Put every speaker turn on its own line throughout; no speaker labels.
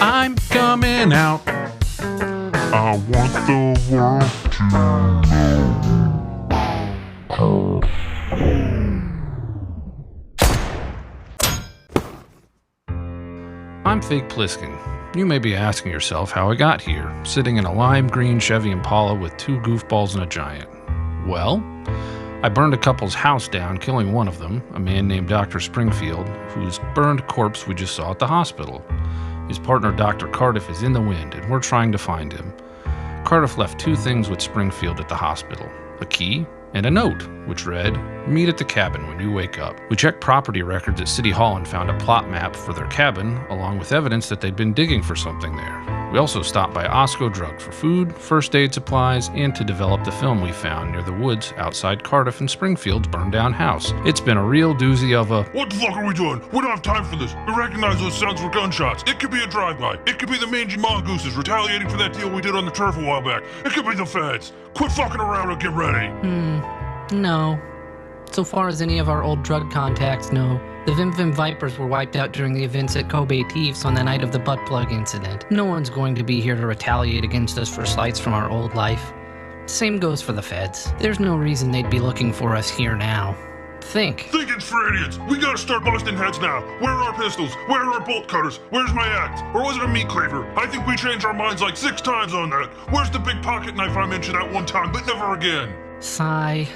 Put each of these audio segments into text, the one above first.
I'm coming out.
I want the world to know.
I'm Fake Pliskin. You may be asking yourself how I got here, sitting in a lime green Chevy Impala with 2 goofballs and a giant. Well, I burned a couple's house down, killing one of them, a man named Dr. Springfield, whose burned corpse we just saw at the hospital. His partner, Dr. Cardiff, is in the wind, and we're trying to find him. Cardiff left 2 things with Springfield at the hospital: a key and a note, which read, "Meet at the cabin when you wake up." We checked property records at City Hall and found a plot map for their cabin, along with evidence that they'd been digging for something there. We also stopped by Osco Drug for food, first aid supplies, and to develop the film we found near the woods outside Cardiff and Springfield's burned down house. It's been a real doozy of a...
What the fuck are we doing? We don't have time for this. We recognize those sounds were gunshots. It could be a drive-by. It could be the mangy mongooses retaliating for that deal we did on the turf a while back. It could be the feds. Quit fucking around and get ready.
No. So far as any of our old drug contacts know, the Vim Vipers were wiped out during the events at Kobe Thieves on the night of the butt plug incident. No one's going to be here to retaliate against us for slights from our old life. Same goes for the feds. There's no reason they'd be looking for us here now. Think
it's for idiots. We gotta start busting heads now. Where are our pistols? Where are our bolt cutters? Where's my axe? Or was it a meat cleaver? I think we changed our minds like 6 times on that. Where's the big pocket knife I mentioned that one time, but never again?
Sigh.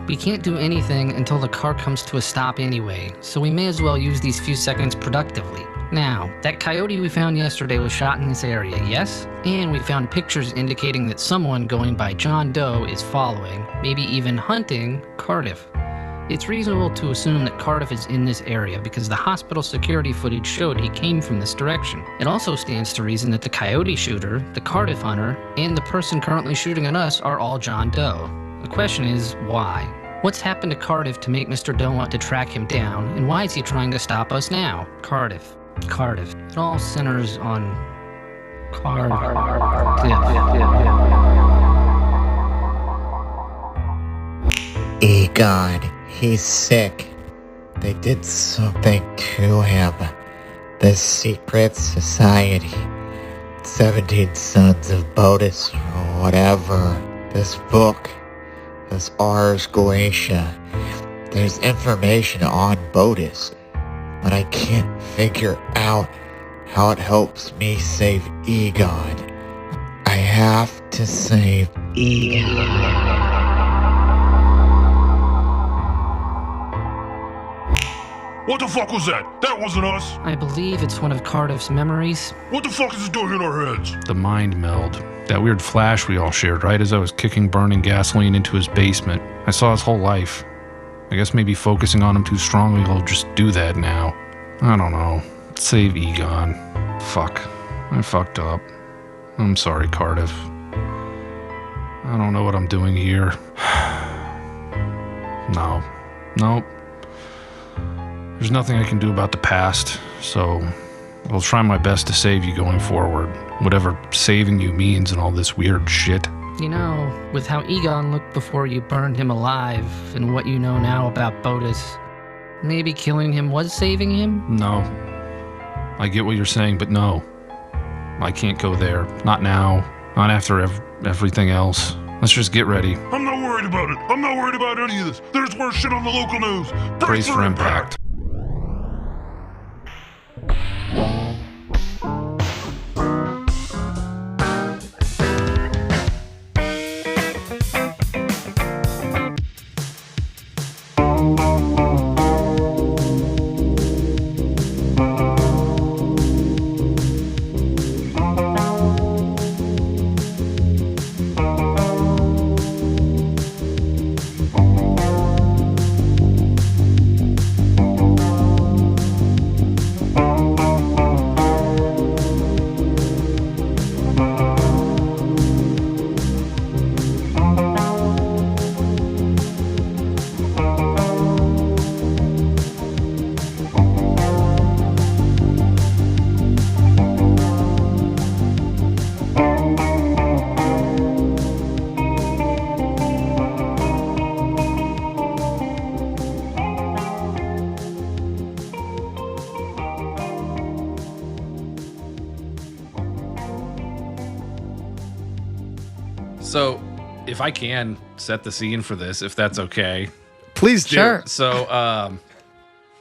We can't do anything until the car comes to a stop anyway, so we may as well use these few seconds productively. Now, that coyote we found yesterday was shot in this area, yes? And we found pictures indicating that someone going by John Doe is following, maybe even hunting, Cardiff. It's reasonable to assume that Cardiff is in this area because the hospital security footage showed he came from this direction. It also stands to reason that the coyote shooter, the Cardiff hunter, and the person currently shooting at us are all John Doe. The question is, why? What's happened to Cardiff to make Mr. Doe want to track him down, and why is he trying to stop us now? Cardiff. It all centers on... Cardiff.
Egon, he's sick. They did something to him. The secret society. 17 Sons of Bodis, or whatever. This book. This Ars Goetia. There's information on Bodis, but I can't figure out how it helps me save Egon. I have to save Egon.
What the fuck was that? That wasn't us.
I believe it's one of Cardiff's memories.
What the fuck is it doing in our heads?
The mind meld. That weird flash we all shared right as I was kicking burning gasoline into his basement. I saw his whole life. I guess maybe focusing on him too strongly will just do that now. I don't know. Save Egon. Fuck. I fucked up. I'm sorry, Cardiff. I don't know what I'm doing here. Nope. There's nothing I can do about the past, so I'll try my best to save you going forward. Whatever saving you means and all this weird shit.
You know, with how Egon looked before you burned him alive, and what you know now about Bodis, maybe killing him was saving him?
No. I get what you're saying, but no. I can't go there. Not now. Not after everything else. Let's just get ready.
I'm not worried about it. I'm not worried about any of this. There's worse shit on the local news.
Brace for impact. So, if I can set the scene for this, if that's okay.
Please do.
Sure.
So,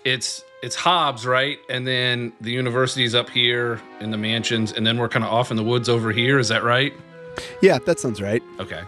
it's Hobbs, right? And then the university's up here in the mansions, and then we're kind of off in the woods over here. Is that right?
Yeah, that sounds right.
Okay.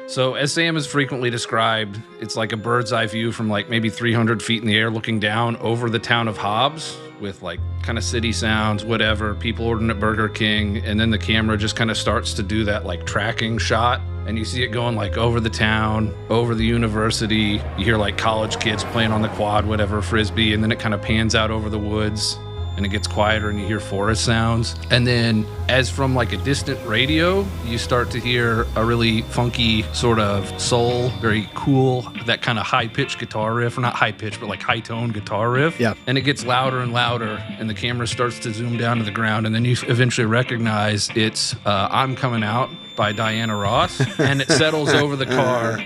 So, as Sam has frequently described, it's like a bird's eye view from like maybe 300 feet in the air looking down over the town of Hobbs with like kind of city sounds, whatever, people ordering at Burger King. And then the camera just kind of starts to do that like tracking shot. And you see it going like over the town, over the university. You hear like college kids playing on the quad, whatever, frisbee. And then it kind of pans out over the woods. And it gets quieter and you hear forest sounds. And then as from like a distant radio, you start to hear a really funky sort of soul, very cool, that kind of high-pitched guitar riff, or not high-pitched, but like high-tone guitar riff.
Yeah.
And it gets louder and louder and the camera starts to zoom down to the ground. And then you eventually recognize it's I'm Coming Out by Diana Ross. And it settles over the car.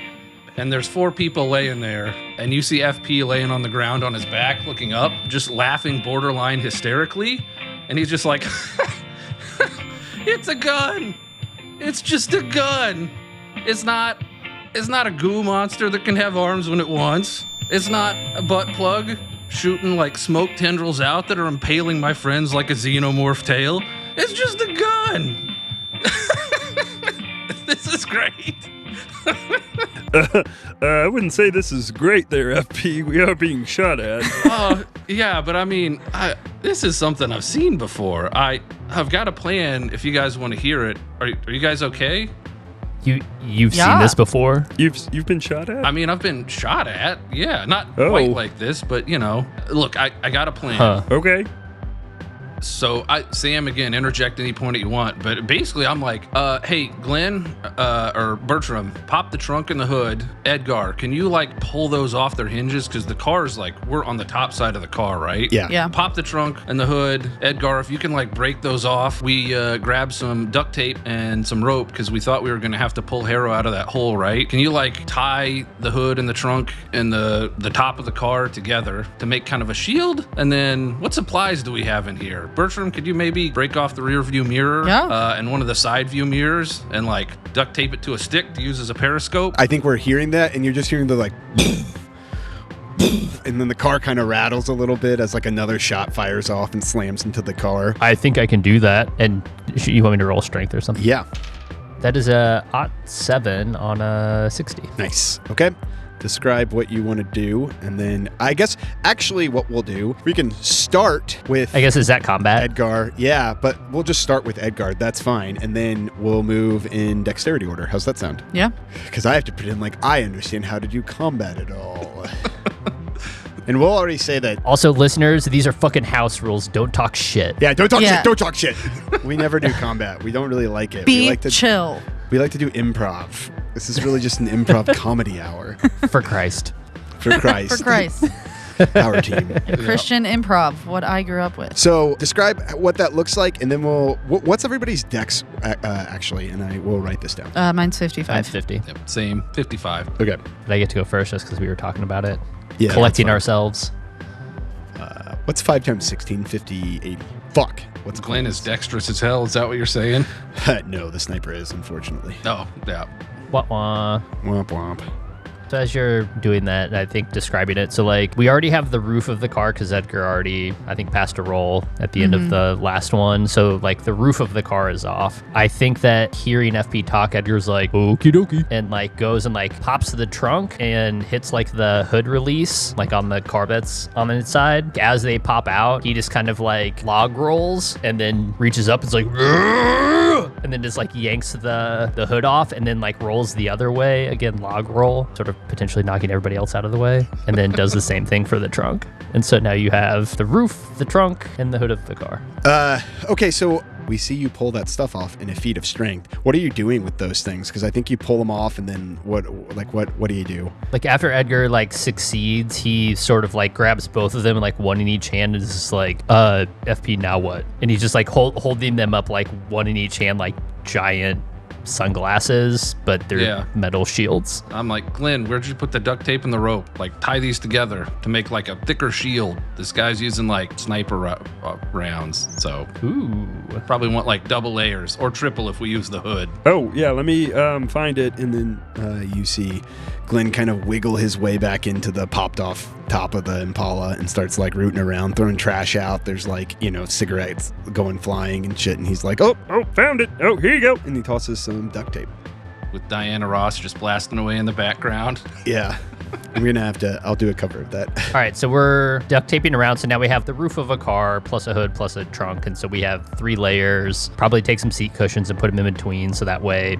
And there's 4 people laying there, and you see FP laying on the ground on his back, looking up, just laughing borderline hysterically. And he's just like, it's a gun. It's just a gun. It's not a goo monster that can have arms when it wants. It's not a butt plug shooting like smoke tendrils out that are impaling my friends like a xenomorph tail. It's just a gun. This is great.
I wouldn't say this is great there, FP. We are being shot at.
Oh, yeah, but I mean, this is something I've seen before. I've got a plan if you guys want to hear it. Are you guys okay?
You've seen this before?
You've been shot at?
I mean, I've been shot at. Yeah, not
Oh.
quite like this, but you know. Look, I got a plan.
Huh.
Okay.
So Sam, again, interject any point that you want, but basically I'm like, hey, Glenn, or Bertram, pop the trunk and the hood. Edgar, can you like pull those off their hinges? Because the car's like, we're on the top side of the car, right?
Yeah.
Yeah.
Pop the trunk and the hood. Edgar, if you can like break those off. We grabbed some duct tape and some rope because we thought we were going to have to pull Harrow out of that hole, right? Can you like tie the hood and the trunk and the top of the car together to make kind of a shield? And then what supplies do we have in here? Bertram, could you maybe break off the rear view mirror and one of the side view mirrors and like duct tape it to a stick to use as a periscope?
I think we're hearing that, and you're just hearing the like, and then the car kind of rattles a little bit as like another shot fires off and slams into the car.
I think I can do that. And you want me to roll strength or something?
Yeah.
That is a +7 on a 60.
Nice. Okay. Describe what you want to do, and then I guess actually what we'll do, we can start with
I guess is that combat?
Edgar. Yeah, but we'll just start with Edgar. That's fine, and then we'll move in dexterity order. How's that sound?
Yeah.
Because I have to pretend like I understand how to do combat at all. And we'll already say that.
Also, listeners, these are fucking house rules. Don't talk shit.
Yeah, don't talk
Yeah.
shit. Don't talk shit. We never do combat. We don't really like it.
Be
we like to
chill.
We like to do improv. This is really just an improv comedy hour.
For Christ.
For Christ.
For Christ.
Our team.
Christian improv, what I grew up with.
So describe what that looks like, and then what's everybody's dex actually, and I will write this down.
Mine's 55.
Mine's 50.
Yep, same, 55.
Okay.
Did I get to go first just because we were talking about it?
Yeah.
Collecting
that's
ourselves.
fine. What's 5 times 16? 50, 80. Fuck. What's
Glenn is dexterous as hell. Is that what you're saying?
No, the sniper is, unfortunately.
Oh, yeah.
Wah-wah.
Womp womp.
So as you're doing that, I think describing it, so like we already have the roof of the car because Edgar already, I think, passed a roll at the end of the last one. So like the roof of the car is off. I think that hearing FP talk, Edgar's like, okie dokie, and like goes and like pops the trunk and hits like the hood release, like on the car that's on the inside. As they pop out, he just kind of like log rolls and then reaches up. It's like, and then just like yanks the hood off and then like rolls the other way again, log roll, sort of potentially knocking everybody else out of the way, and then does the same thing for the trunk. And so now you have the roof, the trunk, and the hood of the car.
Okay, so we see you pull that stuff off in a feat of strength. What are you doing with those things? Because I think you pull them off, and then what do you do?
Like after Edgar like succeeds, he sort of like grabs both of them, like one in each hand, and is just like, FP, now what? And he's just like holding them up like one in each hand, like giant sunglasses, but they're metal shields.
I'm like, Glenn, where'd you put the duct tape and the rope? Like, tie these together to make like a thicker shield. This guy's using like sniper rounds, so probably want like double layers or triple if we use the hood.
Oh, yeah, let me find it.
And then you see Glenn kind of wiggle his way back into the popped off top of the Impala and starts like rooting around, throwing trash out. There's like, cigarettes going flying and shit. And he's like, oh,
found it. Oh, here you go.
and he tosses some duct tape.
With Diana Ross just blasting away in the background.
Yeah. I'm going to have to, I'll do a cover of that.
All right, so we're duct taping around. So now we have the roof of a car plus a hood plus a trunk. And so we have 3 layers. Probably take some seat cushions and put them in between. So that way,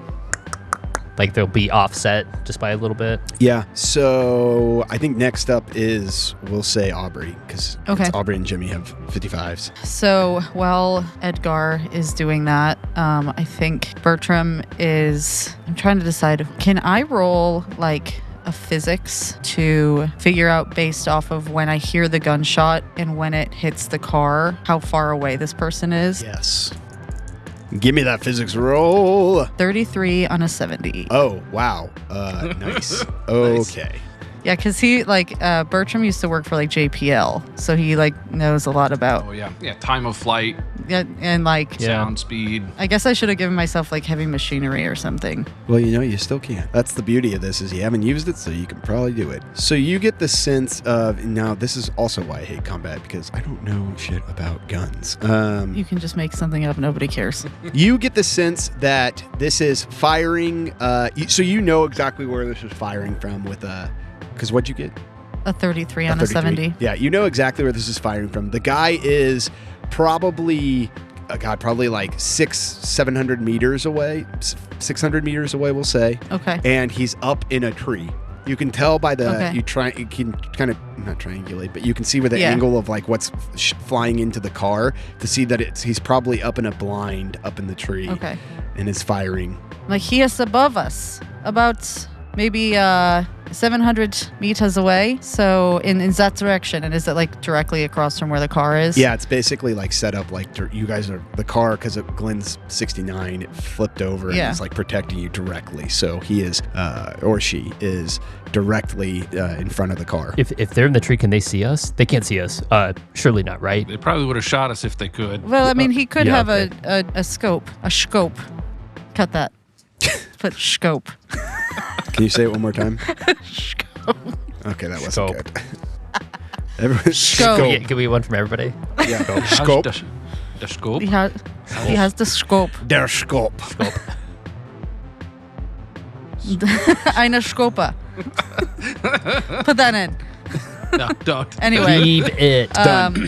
like, they'll be offset just by a little bit.
Yeah. So I think next up is, we'll say Aubrey, because Aubrey and Jimmy have 55s.
So while Edgar is doing that, I think Bertram is, I'm trying to decide, can I roll like a physics to figure out based off of when I hear the gunshot and when it hits the car, how far away this person is?
Yes. Give me that physics roll.
33 on a 70.
Oh, wow. Nice. Okay.
Yeah, because he, Bertram used to work for, JPL, so he, knows a lot about...
Oh, yeah. Yeah, time of flight.
Yeah, and,
sound speed.
I guess I should have given myself, heavy machinery or something.
Well, you still can't. That's the beauty of this, is you haven't used it, so you can probably do it. So you get the sense of... Now, this is also why I hate combat, because I don't know shit about guns.
You can just make something up. Nobody cares.
You get the sense that this is firing... so you know exactly where this is firing from with a... Because what'd you get?
A 33 on a 70.
Yeah, you know exactly where this is firing from. The guy is probably 700 meters away. 600 meters away, we'll say.
Okay.
And he's up in a tree. You can tell by the,
Okay.
you can kind of, not triangulate, but you can see with the angle of what's flying into the car to see that he's probably up in a blind up in the tree.
Okay.
And is firing.
He is above us, about maybe 700 meters away. So in that direction. And is it directly across from where the car is?
Yeah, it's basically set up you guys are the car, because Glenn's 69, it flipped over and it's protecting you directly. So he is, or she is directly in front of the car.
If they're in the tree, can they see us? They can't see us. Surely not, right?
They probably would have shot us if they could.
Well, I mean, he could have
okay.
a scope. A scope. Cut that. Put scope.
Can you say it one more time?
Scope.
Okay, that wasn't
Scope.
good. Everyone,
Scope.
Can we one from everybody?
Yeah.
Scope.
Scope.
The scope?
He has the scope.
Der Scope.
Eine Scopa. Put that in.
No, don't.
Anyway.
Leave it.
That's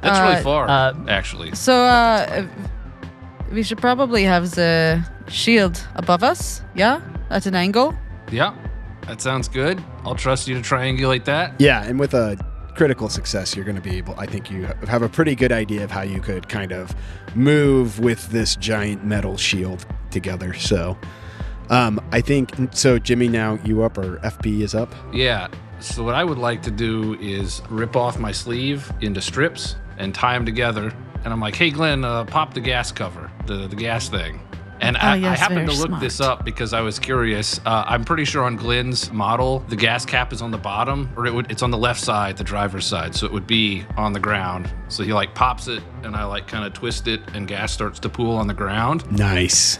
really far,
uh,
actually.
So, we should probably have the shield above us, yeah? At an angle?
Yeah, that sounds good. I'll trust you to triangulate that.
Yeah, and with a critical success, you're going to be able, I think you have a pretty good idea of how you could kind of move with this giant metal shield together. So, I think, so Jimmy, now you up, or FP is up?
Yeah. So what I would like to do is rip off my sleeve into strips and tie them together. And I'm like, hey, Glenn, pop the gas cover, the gas thing. And I happened to look this up because I was curious. I'm pretty sure on Glenn's model, the gas cap is on the bottom, or it's on the left side, the driver's side. So it would be on the ground. So he pops it, and I kind of twist it, and gas starts to pool on the ground.
Nice.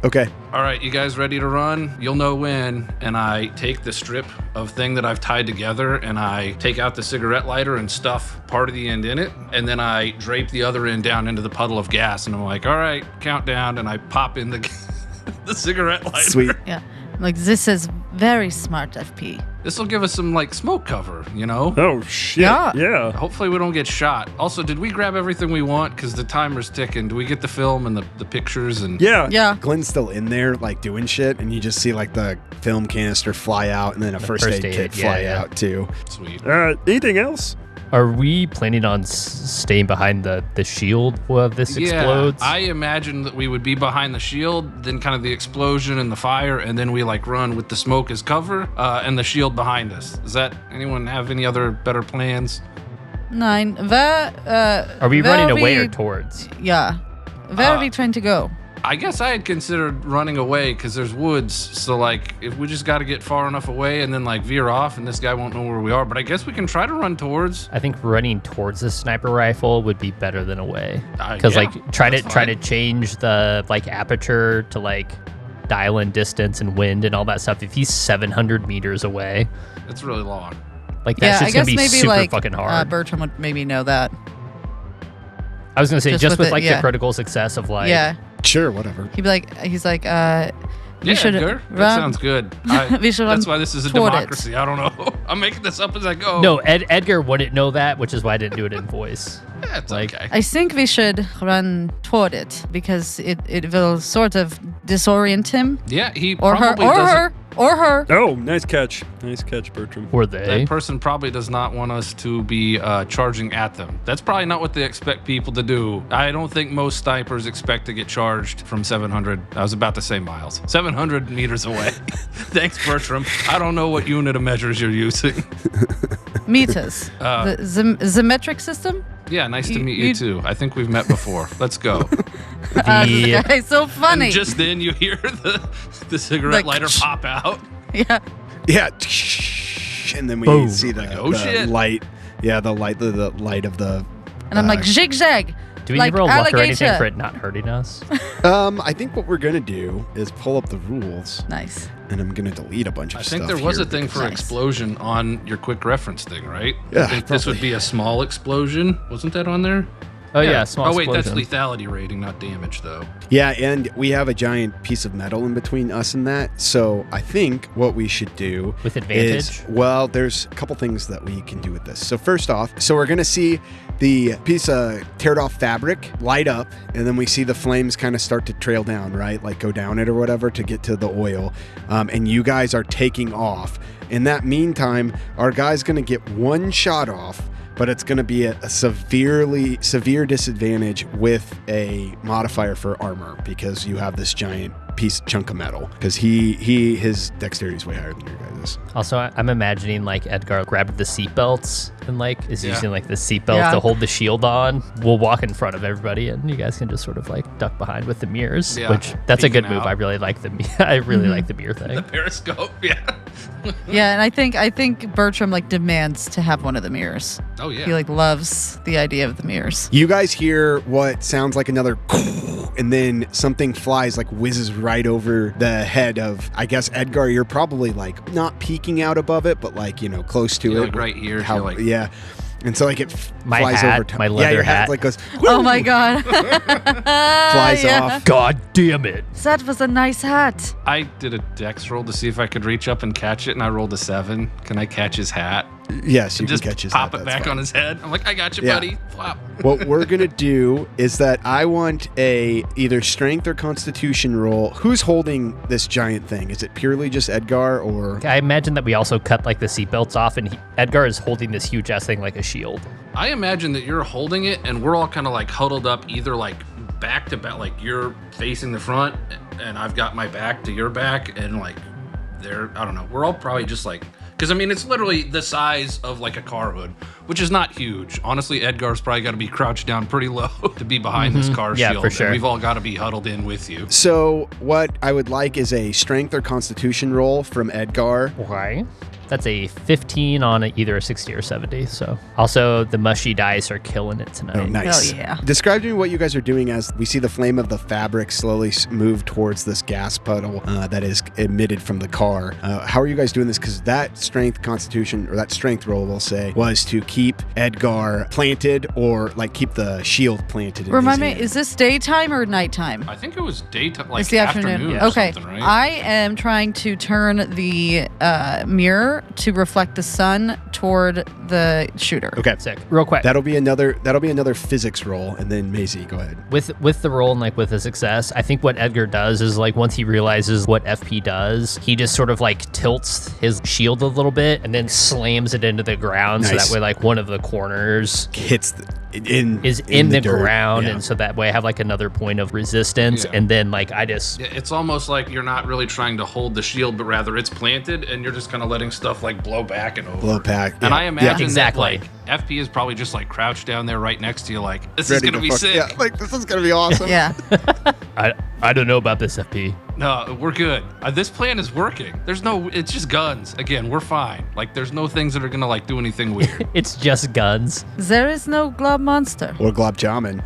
Okay.
All right, you guys ready to run? You'll know when. And I take the strip of thing that I've tied together, and I take out the cigarette lighter and stuff part of the end in it. And then I drape the other end down into the puddle of gas. And I'm like, all right, countdown. And I pop in the cigarette lighter.
Sweet.
Yeah. This is very smart, FP.
This will give us some smoke cover,
Oh, shit. Yeah.
Hopefully we don't get shot. Also, did we grab everything we want? Because the timer's ticking. Do we get the film and the pictures? And
Yeah.
Yeah.
Glenn's still in there, doing shit, and you just see, the film canister fly out, and then a first aid kit fly out, too.
Sweet.
Anything else?
Are we planning on staying behind the shield while this explodes?
I imagine that we would be behind the shield, then kind of the explosion and the fire, and then we run with the smoke as cover, and the shield behind us. Does anyone have any other better plans?
9.
Are we running away or towards?
Yeah. Where are we trying to go?
I guess I had considered running away because there's woods. So, like, if we just got to get far enough away and then, like, veer off and this guy won't know where we are. But I guess we can try to run towards.
I think running towards the sniper rifle would be better than away. Because,
yeah,
like, try to change the, like, aperture to, like, dial in distance and wind and all that stuff. If he's 700 meters away,
it's really long.
Like, that's just going to be
maybe
super
like,
fucking hard.
Bertram would maybe know that.
I was going to say, just with, like,
yeah.
the critical success of, like...
Yeah.
Sure, whatever.
He's like, we
Yeah,
should
Edgar,
run.
that sounds good.
We should
That's
run
why this is a
toward it.
democracy. I don't know. I'm making this up as I go.
No, Edgar wouldn't know that, which is why I didn't do it in voice.
That's
like-
okay.
I think we should run toward it because it will sort of disorient him.
Yeah, he
Or her.
probably
Or
doesn't.
her. Or her.
Oh, nice catch. Nice catch, Bertram.
Or they.
That person probably does not want us to be charging at them. That's probably not what they expect people to do. I don't think most snipers expect to get charged from 700. I was about to say miles. 700 meters away. Thanks, Bertram. I don't know what unit of measures you're using.
Meters. The metric system?
Yeah, nice to meet you too. I think we've met before. Let's go.
This guy's so funny.
And just then you hear the cigarette
Like,
lighter pop out.
yeah.
Yeah. And then we
Boom.
see the,
Like, oh,
the
shit.
light. Yeah, the light of the.
And I'm like, zigzag.
Do we
like
roll luck or anything
alligator.
for it not hurting us?
I think what we're gonna do is pull up the rules,
Nice.
and I'm gonna delete a bunch of
I
stuff.
think there was
here.
a thing for
Nice.
explosion on your quick reference thing, right?
Yeah,
I think this would
probably.
be a small explosion. Wasn't that on there?
Oh, yeah, small
Oh, wait,
explosion.
that's lethality rating, not damage, though.
Yeah, and we have a giant piece of metal in between us and that. So I think what we should do
With advantage?
is, well, there's a couple things that we can do with this. So first off, we're gonna see the piece of teared off fabric light up, and then we see the flames kind of start to trail down, right? Like go down it or whatever to get to the oil. And you guys are taking off. In that meantime, our guy's gonna get one shot off, but it's going to be a severe disadvantage with a modifier for armor because you have this giant chunk of metal because his dexterity is way higher than your guys'.
Also, I'm imagining like Edgar grabbed the seatbelts and like is
Yeah.
using like the seatbelt
Yeah.
to hold the shield on. We'll walk in front of everybody, and you guys can just sort of like duck behind with the mirrors.
Yeah,
Which that's a good
peeking
move.
out.
I really like the I really like the mirror thing.
The periscope, yeah.
Yeah, and I think Bertram like demands to have one of the mirrors.
Oh, yeah.
He like loves the idea of the mirrors.
You guys hear what sounds like another and then something flies, like whizzes right over the head of, I guess, Edgar. You're probably like not peeking out above it, but like, close to
Yeah,
it.
like right here,
How,
you're like-
yeah. And so like it
My
flies
hat,
over top.
my
yeah,
leather
your
hat.
like goes,
Oh
"Woo!"
my god.
Flies
Yeah.
off.
God damn it!
That was a nice hat.
I did a dex roll to see if I could reach up and catch it, and I rolled a 7. Can I catch his hat?
Yes, you
Just
can catch his
pop
hat,
it
that's
back
fine.
on his head. I'm like, I got you,
Yeah.
buddy. Flop.
What we're gonna do is that I want a either strength or constitution roll. Who's holding this giant thing? Is it purely just Edgar or?
I imagine that we also cut like the seatbelts off, and Edgar is holding this huge ass thing like a shield.
I imagine that you're holding it, and we're all kind of like huddled up, either like back to back, like you're facing the front, and I've got my back to your back, and like I don't know. We're all probably just like, because I mean, it's literally the size of like a car hood, which is not huge. Honestly, Edgar's probably got to be crouched down pretty low to be behind this car
Yeah,
shield.
for sure.
And we've all got to be huddled in with you.
So what I would like is a strength or constitution roll from Edgar.
Okay. That's a 15 on either a 60 or 70. So also the mushy dice are killing it tonight.
Oh, nice.
Hell yeah.
Describe to me what you guys are doing as we see the flame of the fabric slowly move towards this gas puddle that is emitted from the car. How are you guys doing this? Because that strength constitution, or that strength roll, we'll say, was to keep Edgar planted or like keep the shield planted in
Remind
his
me,
hand.
is this daytime or nighttime?
I think it was daytime, like
It's the afternoon.
or
Okay.
something, right?
I am trying to turn the mirror to reflect the sun toward the shooter.
Okay.
Sick. Real quick.
That'll be another physics roll, and then Maisie, go ahead.
With the roll and like with the success, I think what Edgar does is like once he realizes what FP does, he just sort of like tilts his shield a little bit and then slams it into the ground so
Nice.
that way like one of the corners
Hits
is in the
dirt.
ground,
Yeah.
and so that way I have like another point of resistance,
Yeah.
and then like I just
Yeah, it's almost like you're not really trying to hold the shield, but rather it's planted, and you're just kind of letting stuff like blow back and over.
Blow back.
And I imagine
exactly.
that like FP is probably just like crouched down there right next to you, like this
Ready
is gonna
to
be
fuck-
sick.
Yeah, like this is gonna be awesome.
Yeah.
I don't know about this FP.
No, we're good. This plan is working. It's just guns. Again, we're fine. Like there's no things that are gonna like do anything weird.
It's just guns.
There is no glob monster.
Or glob jamin.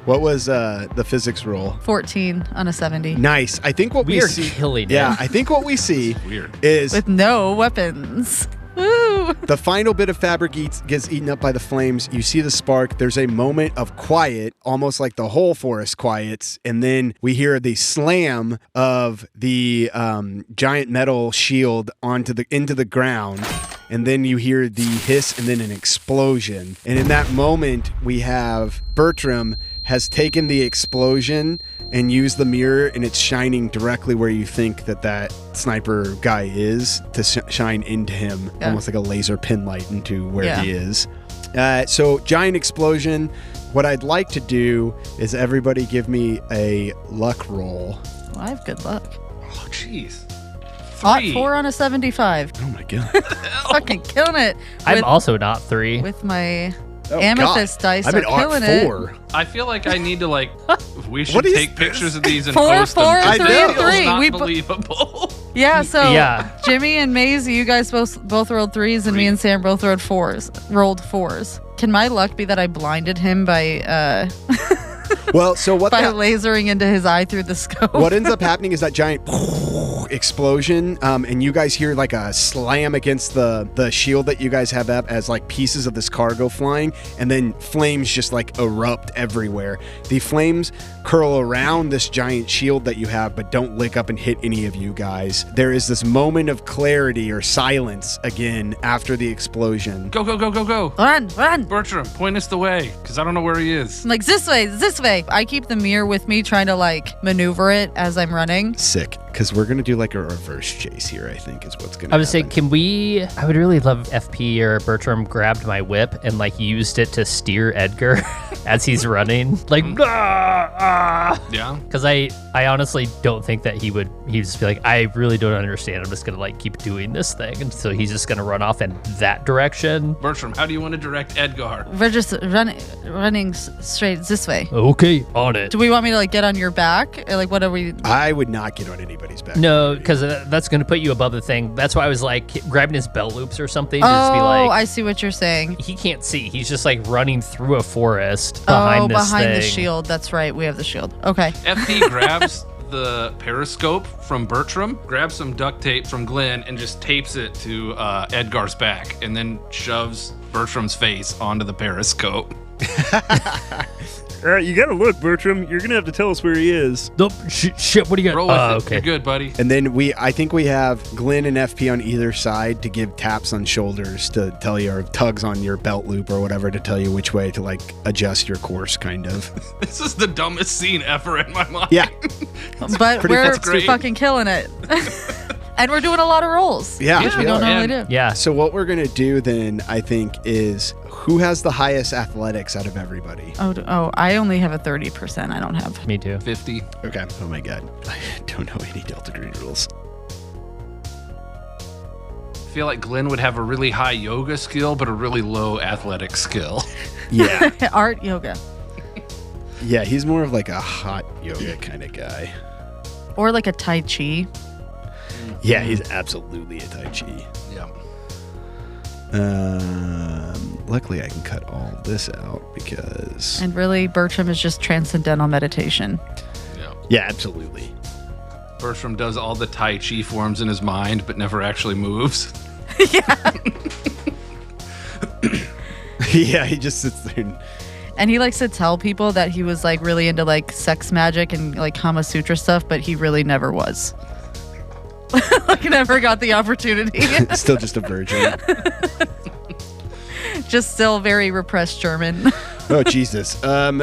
What was the physics roll?
14 on a 70.
Nice. I think what we
We are
see.
killing
Yeah,
it.
I think what we see
Weird.
is
With no weapons. Woo!
the final bit of fabric gets eaten up by the flames. You see the spark. There's a moment of quiet, almost like the whole forest quiets, and then we hear the slam of the giant metal shield into the ground. And then you hear the hiss and then an explosion. And in that moment, we have Bertram has taken the explosion and used the mirror, and it's shining directly where you think that sniper guy is to shine into him,
Yeah.
almost like a laser pin light into where
Yeah.
he is. So giant explosion. What I'd like to do is everybody give me a luck roll.
Well, I have good luck.
Oh, jeez.
Hot
3.
4 on a 75.
Oh my god.
Fucking killing it.
I'm
With-
also not 3.
With my
Oh,
amethyst
God.
dice
I'm
are
at
killing
art
it.
4.
I feel like I need to like. We should
What is
take
this?
pictures of these and
4,
post them.
4,
This
3,
feels
and 3.
Not
We
believable.
Yeah, so
Yeah.
Jimmy and Maisie, you guys both rolled 3s, and me and Sam both rolled 4s. Can my luck be that I blinded him by
Well, so what
by
the
lasering into his eye through the scope?
what ends up happening is that giant explosion, and you guys hear like a slam against the shield that you guys have up as like pieces of this car go flying, and then flames just like erupt everywhere. The flames curl around this giant shield that you have, but don't lick up and hit any of you guys. There is this moment of clarity or silence again after the explosion.
Go, go, go, go, go.
Run, run!
Bertram, point us the way, because I don't know where he is.
I'm like, this way. I keep the mirror with me, trying to like maneuver it as I'm running.
Sick, because we're gonna do like a reverse chase here. I think is what's gonna.
I would say,
happen.
I would really love if FP or Bertram grabbed my whip and like used it to steer Edgar as he's running. Like,
Yeah.
because I honestly don't think that he'd just be like, I really don't understand. I'm just going to like keep doing this thing. And so he's just going to run off in that direction.
Bertram, how do you want to direct Edgar?
We're just running straight this way.
Okay, on it.
Do we want me to like get on your back? Or, like, what are we?
I would not get on anybody's back.
No, because that's going to put you above the thing. That's why I was like grabbing his belt loops or something. To just be
Oh,
like,
I see what you're saying.
he can't see. He's just like running through a forest behind this
behind the
thing.
shield. That's right. We have the shield. Okay.
FP grabs the periscope from Bertram, grabs some duct tape from Glenn, and just tapes it to Edgar's back, and then shoves Bertram's face onto the periscope.
All right, you gotta look, Bertram. You're gonna have to tell us where he is.
Nope. Shit, what do you got?
Roll with it.
Okay.
You're good, buddy.
And then I think we have Glenn and FP on either side to give taps on shoulders to tell you, or tugs on your belt loop or whatever to tell you which way to like adjust your course, kind of.
This is the dumbest scene ever in my mind.
Yeah.
But
pretty
we're
great.
fucking killing it. And we're doing a lot of rolls.
Yeah,
Which we
we
don't
are.
normally do.
Yeah.
So what we're gonna do then, I think, is who has the highest athletics out of everybody?
Oh, I only have a 30%. I don't have.
Me too.
50.
Okay. Oh my god, I don't know any Delta Green rules.
I feel like Glenn would have a really high yoga skill, but a really low athletic skill.
Yeah,
Art yoga.
yeah, he's more of like a hot yoga kind of guy.
Or like a Tai Chi.
Yeah, he's absolutely a Tai Chi.
Yeah.
Luckily, I can cut all this out because.
And really, Bertram is just transcendental meditation.
Yeah.
Yeah, absolutely.
Bertram does all the Tai Chi forms in his mind, but never actually moves.
Yeah, he just sits there and.
And he likes to tell people that he was like really into like sex magic and like Kama Sutra stuff, but he really never was. Like never got the opportunity.
Still just a virgin.
Just still very repressed German.
Oh, Jesus.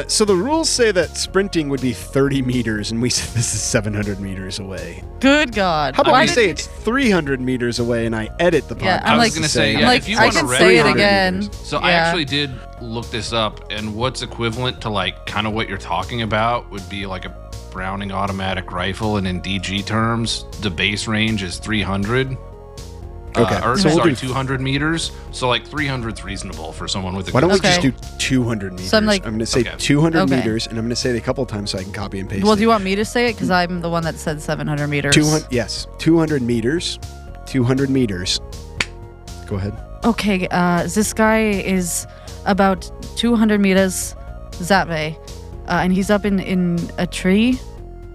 So the rules say that sprinting would be 30 meters, and we said this is 700 meters away.
Good God.
How about
Why
we
did
say
you-
it's 300 meters away, and I edit the podcast?
Yeah,
I
I'm
was
like-
going to say,
I'm
yeah,
like,
if you
I
want to
can say it
300
again.
meters.
So I
Yeah.
actually did look this up, and what's equivalent to like kind of what you're talking about would be like a Browning automatic rifle, and in DG terms, the base range is 300.
Okay,
Or
so we'll
sorry,
do-
200 meters. So like 300's reasonable for someone with a
Why don't we
good
just
Okay.
do 200 meters?
So I'm like-
going to say
Okay.
200
Okay.
meters, and I'm going to say it a couple times so I can copy and paste
Well,
it.
do you want me to say it? Because I'm the one that said 700 meters.
200, yes, 200 meters. 200 meters. Go ahead.
Okay, this guy is about 200 meters that way. And he's up in a tree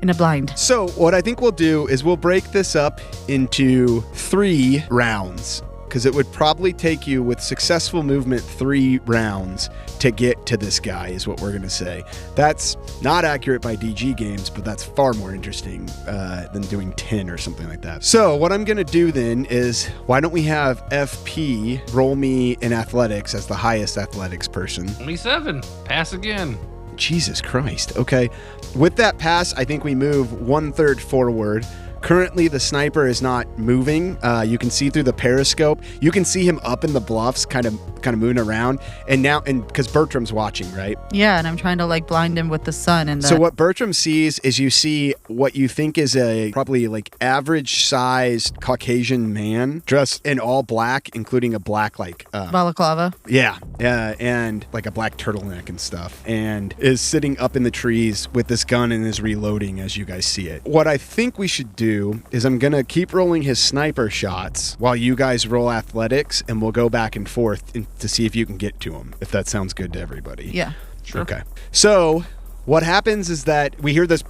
in a blind.
So what I think we'll do is we'll break this up into 3 rounds, because it would probably take you, with successful movement, 3 rounds to get to this guy, is what we're going to say. That's not accurate by DG games, but that's far more interesting than doing 10 or something like that. So what I'm going to do then is, why don't we have FP roll me in athletics as the highest athletics person?
27. Pass again.
Jesus Christ. Okay. With that pass, I think we move 1/3 forward. Currently, the sniper is not moving. You can see through the periscope. You can see him up in the bluffs, kind of moving around. And now, because Bertram's watching, right?
Yeah, and I'm trying to like blind him with the sun. And
So what Bertram sees is, you see what you think is a probably like average sized Caucasian man dressed in all black, including a black
balaclava.
yeah, and like a black turtleneck and stuff, and is sitting up in the trees with this gun and is reloading as you guys see it. What I think we should do is, I'm gonna keep rolling his sniper shots while you guys roll athletics, and we'll go back and forth to see if you can get to him, if that sounds good to everybody.
Yeah.
Sure.
Okay. So what happens is that we hear this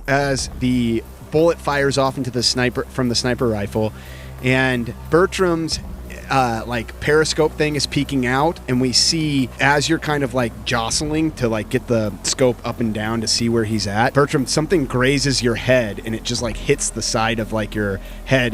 as the bullet fires off into the sniper from the sniper rifle, and Bertram's like periscope thing is peeking out, and we see, as you're kind of like jostling to like get the scope up and down to see where he's at, Bertram, something grazes your head, and it just like hits the side of like your head,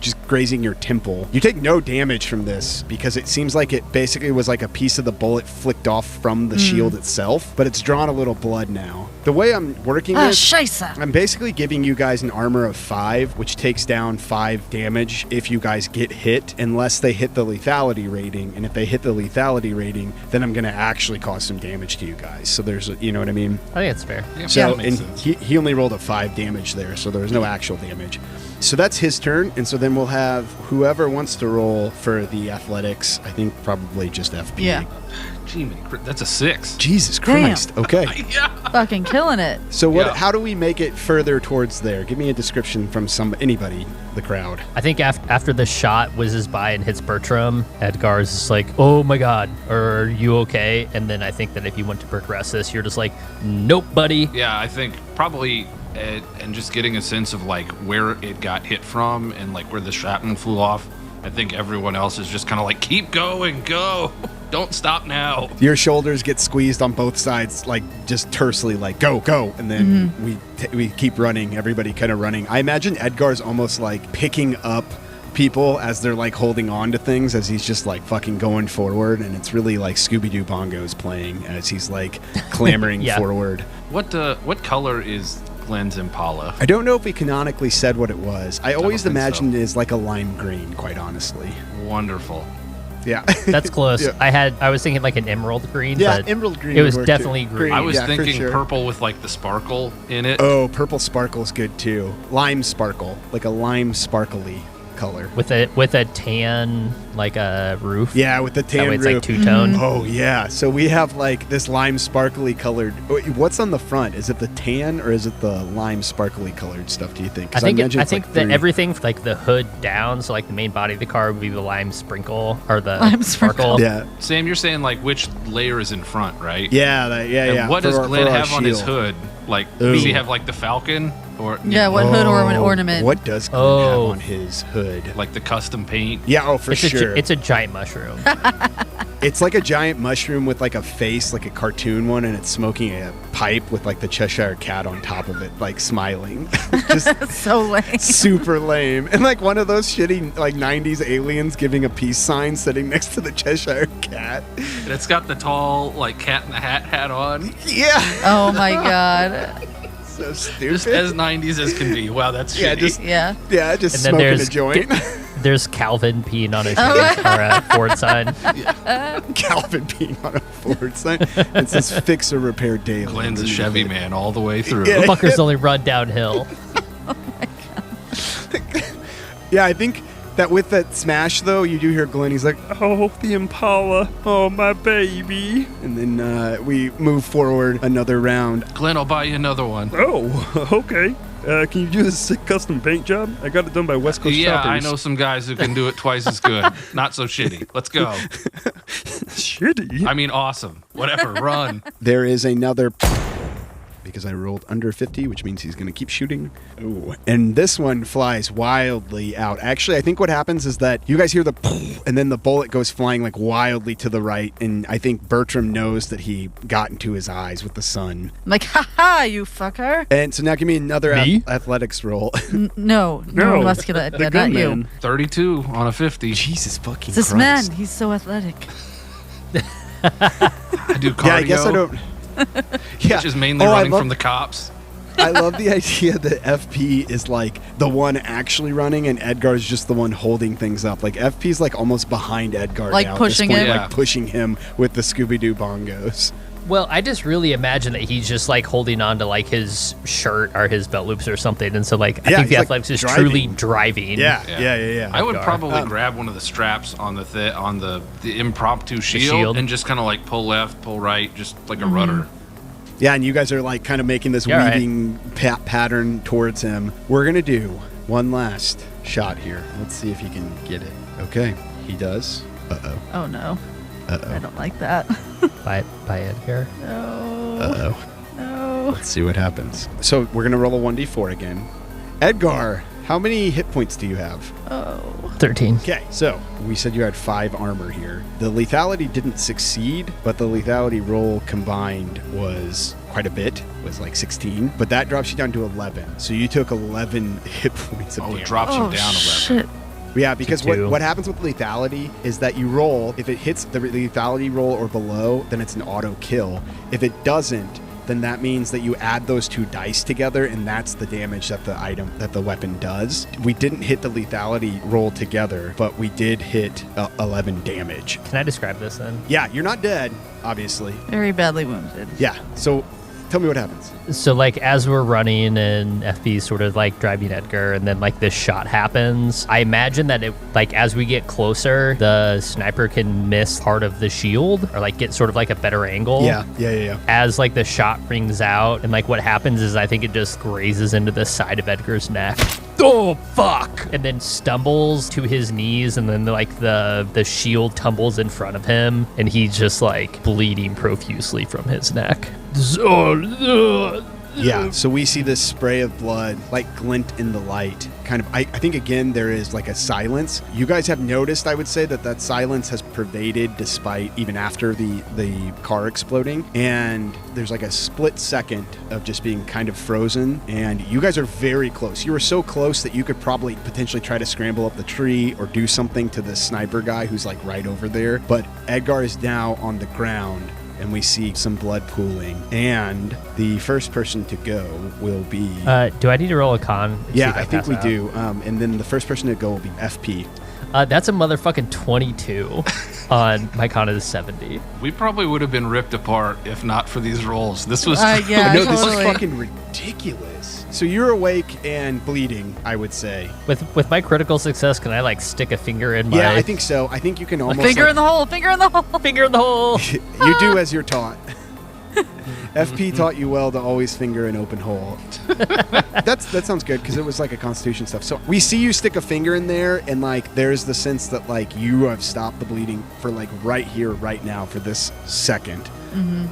just grazing your temple. You take no damage from this, because it seems like it basically was like a piece of the bullet flicked off from the shield itself, but it's drawn a little blood now. The way I'm working this,
Scheisse.
I'm basically giving you guys an armor of 5, which takes down 5 damage if you guys get hit, unless they hit the lethality rating. And if they hit the lethality rating, then I'm going to actually cause some damage to you guys. So there's, you know what I mean?
I think it's fair.
Yeah,
So,
that makes
and
sense.
he only rolled a 5 damage there, so there was no actual damage. So that's his turn, and so then we'll have whoever wants to roll for the athletics. I think probably just FP.
Yeah.
Gee, that's a 6.
Jesus
Damn.
Christ. Okay.
Fucking killing it.
So what?
Yeah.
How do we make it further towards there? Give me a description from anybody, the crowd.
I think after the shot whizzes by and hits Bertram, Edgar's just like, oh my god, are you okay? And then I think that if you want to progress this, you're just like, nope, buddy.
Yeah, I think probably, and just getting a sense of like where it got hit from and like where the shrapnel flew off. I think everyone else is just kind of like, keep going, go. Don't stop now.
Your shoulders get squeezed on both sides, like just tersely, like go, go, and then we keep running. Everybody kind of running. I imagine Edgar's almost like picking up people as they're like holding on to things, as he's just like fucking going forward, and it's really like Scooby-Doo bongos playing as he's like clambering
Yeah.
forward.
What color is Glenn's Impala?
I don't know if we canonically said what it was. I always
think so.
imagined it as like a lime green, quite honestly.
Wonderful.
Yeah.
That's close.
Yeah.
I was thinking like an emerald green,
Yeah,
but
emerald green.
it was
would work,
definitely
too.
green.
I was
Yeah, for
thinking
sure.
purple with like the sparkle in it.
Oh, purple sparkle's good too. Lime sparkle, like a lime sparkly color.
with a tan like a roof.
Yeah, with the
That
tan
way it's
roof.
like two-tone.
Oh yeah, so we have like this lime sparkly colored. What's on the front? Is it the tan or is it the lime sparkly colored stuff? Do you think? 'Cause
I think
imagine
I
it's,
think
like,
that
three.
everything like the hood down, so like the main body of the car would be the lime sprinkle or the
Lime sprinkle.
sparkle.
Yeah,
Sam, you're saying like which layer is in front, right?
yeah,
And
yeah.
what
for
does
our-
Glenn
for our
have on his
shield.
hood? Like,
Ooh.
does he have like the falcon or
Yeah, what hood ornament?
What does Glenn
Oh.
have on his hood?
like the custom paint?
Yeah, oh for
It's
sure.
it's a giant mushroom.
It's like a giant mushroom with like a face, like a cartoon one, and it's smoking a pipe with like the Cheshire Cat on top of it, like smiling. Just
So lame.
super lame. And like one of those shitty like 90s aliens giving a peace sign sitting next to the Cheshire Cat.
And it's got the tall, like, cat in the hat on.
Yeah.
Oh my god.
So stupid.
Just as 90s as can be. Wow, that's
Yeah,
shitty.
just
Yeah.
yeah, just
And then
smoking a
there's
joint.
There's Calvin peeing on a or a Ford sign.
Calvin peeing on a Ford sign. It says fix or repair daily.
Glenn's a Chevy man all the way through.
Yeah.
The fuckers only run downhill.
Yeah, I think that with that smash though, you do hear Glenn. He's like, "Oh, the Impala, oh my baby," and then we move forward another round.
Glenn, I'll buy you another one.
Oh, okay. Can you do this sick custom paint job? I got it done by West Coast
Yeah,
Shoppers.
I know some guys who can do it twice as good. Not so shitty. Let's go.
Shitty.
I mean, awesome. Whatever, run.
There is another. Because I rolled under 50, which means he's going to keep shooting. Ooh. And this one flies wildly out. Actually, I think what happens is that you guys hear the and then the bullet goes flying like wildly to the right. And I think Bertram knows that he got into his eyes with the sun.
I'm like, haha, you fucker.
And so now give me another
Me?
athletics roll.
No,
No,
muscular,
the
not you.
gunman.
32 on a 50.
Jesus fucking
This
Christ.
man, he's so athletic.
I do cardio,
Yeah, I guess I don't. Yeah.
which is mainly
I
running
love-
from the cops.
I love the idea that FP is like the one actually running and Edgar is just the one holding things up. Like FP's like almost behind Edgar
Like
now at
pushing
this point,
him?
like pushing him with the Scooby-Doo bongos.
Well, I just really imagine that he's just like holding on to like his shirt or his belt loops or something. And so like I
Yeah,
think the
he's, like,
athletics is
driving.
truly driving.
Yeah.
I would
Edgar.
probably grab one of the straps on the impromptu shield
shield.
and just kind of like pull left, pull right, just like a rudder.
Yeah, and you guys are like kind of making this
Yeah, right.
weaving pattern towards him. We're going to do one last shot here. Let's see if he can get it. Okay, he does. Uh-oh.
Oh no, I
Uh-oh.
don't like that.
By Edgar.
No,
Uh-oh.
no.
Let's see what happens. So we're going to roll a 1d4 again. Edgar, how many hit points do you have?
Oh.
13.
Okay, so we said you had 5 armor here. The lethality didn't succeed, but the lethality roll combined was quite a bit, was like 16, but that drops you down to 11. So you took 11 hit points of
Oh, it
damage.
drops you
Oh
down 11.
shit.
Yeah, because
To 2.
what happens with lethality is that you roll, if it hits the lethality roll or below, then it's an auto kill. If it doesn't, then that means that you add those 2 dice together, and that's the damage that the weapon does. We didn't hit the lethality roll together, but we did hit 11 damage.
Can I describe this then?
Yeah, you're not dead, obviously.
Very badly wounded.
Yeah, so tell me what happens.
So like as we're running and FB's sort of like driving Edgar and then like this shot happens, I imagine that it like as we get closer, the sniper can miss part of the shield or like get sort of like a better angle.
Yeah.
As like the shot rings out and like what happens is I think it just grazes into the side of Edgar's neck. Oh fuck! And then stumbles to his knees and then like the shield tumbles in front of him and he's just like bleeding profusely from his neck.
Yeah, so we see this spray of blood like glint in the light. Kind of, I think again there is like a silence. You guys have noticed, I would say, that silence has pervaded despite even after the car exploding. And there's like a split second of just being kind of frozen. And you guys are very close. You were so close that you could probably potentially try to scramble up the tree or do something to the sniper guy who's like right over there. But Edgar is now on the ground. And we see some blood pooling. And the first person to go will be...
Do I need to roll a con? See
yeah,
if
I think
pass
we
out?
do. And then the first person to go will be FP.
That's a motherfucking 22 on my con is 70.
We probably would have been ripped apart if not for these rolls. This was
Yeah,
no, this is
totally.
fucking ridiculous. So you're awake and bleeding, I would say.
With my critical success, can I like stick a finger in my
Yeah, I think so. I think you can almost...
Finger in the hole. Finger in the hole.
finger in the hole?
You do as you're taught. FP taught you well to always finger an open hole. That sounds good because it was like a constitution stuff. So we see you stick a finger in there and like there's the sense that like you have stopped the bleeding for like right here, right now for this second.